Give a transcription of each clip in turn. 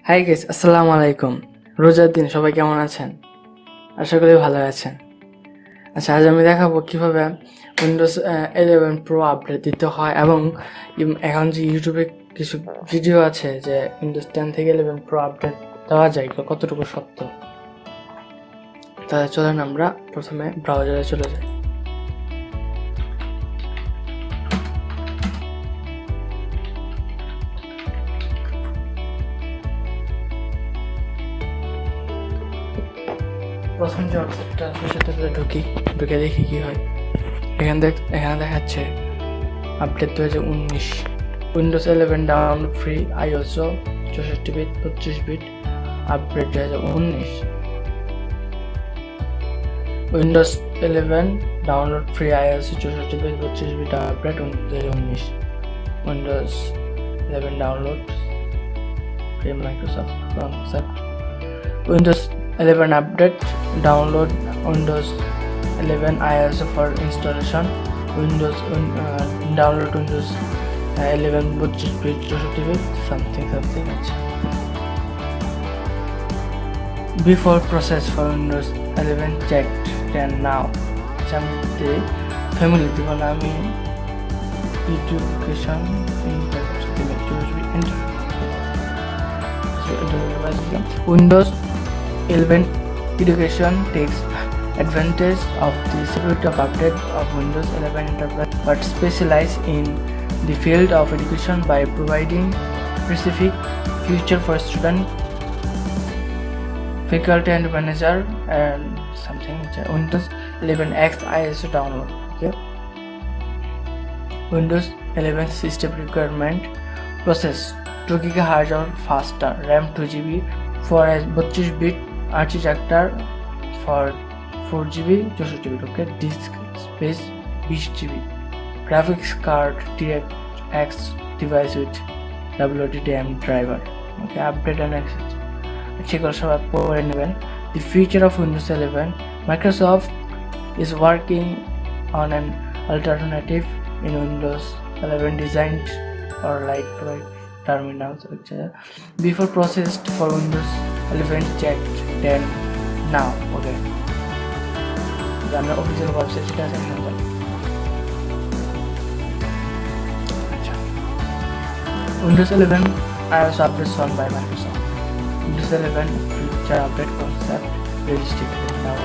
Hi guys, আসসালামু আলাইকুম। রোজার দিন সবাই কেমন আছেন? আশা করি ভালো আছেন। আচ্ছা, আজ আমি দেখাবো কিভাবে উইন্ডোজ 11 প্রো আপডেট দিতে হয় এবং এখন যে ইউটিউবে কিছু ভিডিও আছে যে উইন্ডোজ 10 থেকে 11 প্রো আপডেট দেওয়া যায়, এগুলো কতটুকু সত্য। তাহলে চলেন আমরা প্রথমে ব্রাউজারে চলে যাই। প্রথম যে ওয়েবসাইটটা আছে সেটাতে ঢুকে দেখি কি হয়। এখানে দেখাচ্ছে আপডেট 2019, উইন্ডোজ 11 ডাউনলোড ফ্রি, আইওএসও 64 bit 32 bit update 2019। Windows 11 download free, আইওএসও 64 bit 32 bit update 2019। Windows 11 download free, Microsoft concept. Windows 11 update, download Windows 11 iOS for installation. Download Windows 11 32 bit 64 bit something before process for Windows 11 checked 10 now. Chamte family dibona ami education Windows 11 education takes advantage of the security of update of Windows 11 Enterprise but specialize in the field of education by providing specific feature for student, faculty and manager and something. Windows 11 X ISO download. Okay. Windows 11 system requirement process 2 GHz or faster, RAM 2 GB for a 32 bit architecture for 4 GB 64 bit. Okay. Disk space 20 GB. Graphics card DirectX device with WDDM driver. Okay. Update and access. The future of Windows 11. Microsoft is working on an alternative in Windows 11 designed or lightweight terminals. Before processed for Windows 11 checked 10 now. Okay. The official website it doesn't have that. Windows 11 iOS updates on by Microsoft. Windows 11 feature update concept realistic now.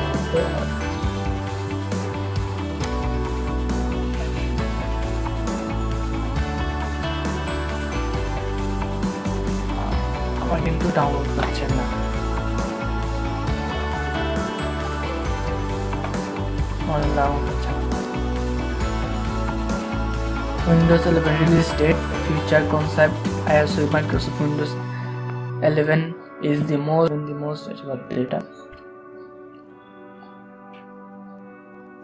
আমার কিন্তু download করছে না। Windows 11 release date, feature concept, ISO Microsoft Windows 11 is the most data.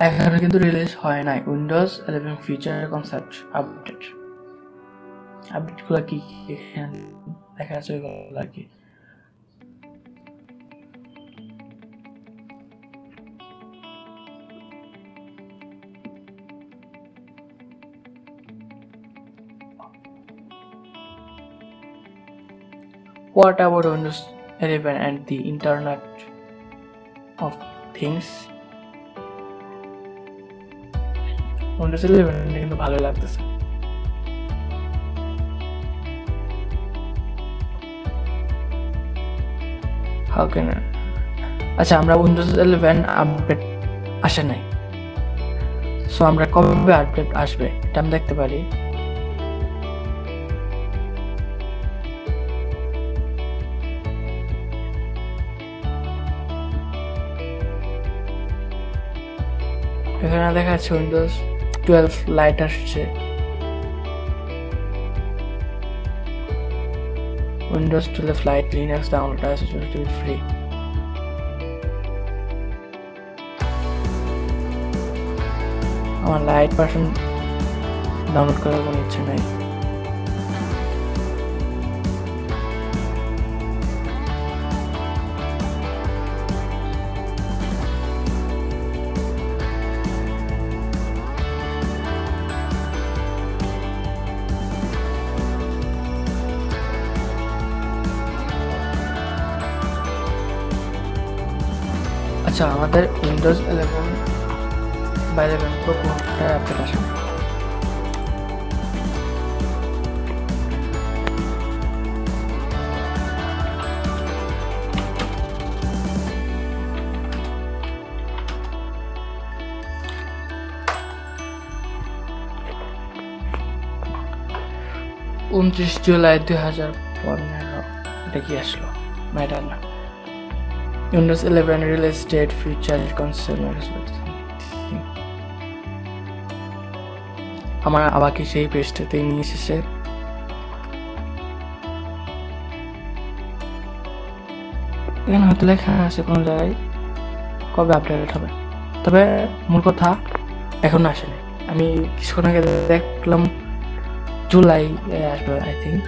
এখনো কিন্তু release হয় নাই Windows 11 feature concept update. আপডেটগুলো কি এখানে দেখা যাচ্ছে ওইগুলো কি। What about Windows 11 and the Internet of Things? Windows 11 কিন্তু ভালো লাগতেছে। How can I? আচ্ছা, আমরা Windows 11 আপডেট আসে নাই, সো আমরা কবে আপডেট আসবে এটা আমি দেখতে পারি। এখানে দেখা যাচ্ছে উইন্ডোজ 12 লাইট আসছে, উইন্ডোজ 12 লাইট লিনাক্স ডাউনলোড আছে ফ্রি। আমার লাইট ভার্সন ডাউনলোড করার কোনো ইচ্ছে নাই। আচ্ছা, আমাদের উইন্ডোজ 11 বা 11 প্রো কোনটা আপডেট আসে না। July 2015 এটা কি আসলো, ম্যাটার না। Windows 11 release date, future consumers। আমার আবার কি সেই পেজটাতেই নিয়ে এসেছে। এখানে হয়তো লেখা আছে কোনো জায়গায় কবে আপডেট হবে, তবে মূল কথা এখন আসেনি। আমি কিছুক্ষণ আগে দেখলাম জুলাই আসবে আই থিঙ্ক।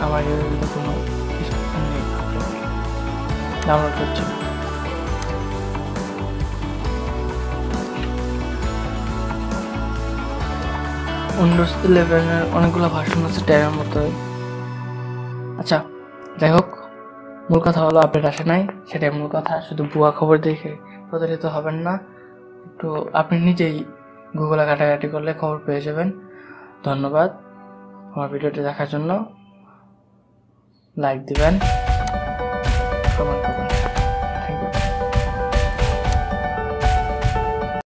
আমার ইউটিউবে কোনো কিছু নেই, ডাউনলোড করছি। উইন্ডোজ 11 অনেকগুলো ভার্সন আছে, 10 এর মতো। আচ্ছা, যাই হোক, মূল কথা হলো আপডেট আসে নাই, সেটাই মূল কথা। শুধু ভুয়া খবর দেখে প্রতারিত হবেন না, একটু আপনি নিজেই গুগলে ঘাটাঘাটি করলে খবর পেয়ে যাবেন। ধন্যবাদ আমার ভিডিওটি দেখার জন্য। লাইক দিবেন।